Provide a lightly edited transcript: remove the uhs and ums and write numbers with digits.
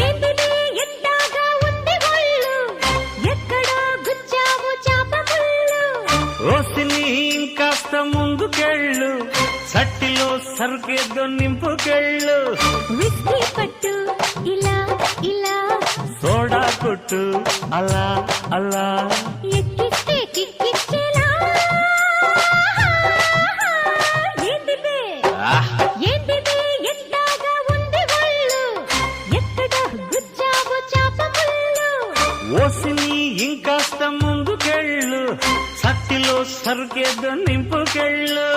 ఏంటిది ఎంతగా ఉంది ఒళ్ళు ఎక్కడో గుచ్చావు చాప ముళ్ళు ఓసిని ఇంకాస్త ముందుకెళ్ళు సట్టిలో సరుకేదో నింపుకెళ్ళు విస్కీ పట్టు ఇలా ఇలా సోడా కొట్టు అలా అలా ఎక్కిస్తే కిక్కిచ్చేలా ఏంటిది ఏంటిది ఎంతగా ఉంది ఒళ్ళు ఎక్కడ గుచ్చావు చాప ముళ్ళు ఓసిని ఇంకాస్త ముందుకెళ్ళు సట్టిలో సరుకేదో నింపుకెళ్ళు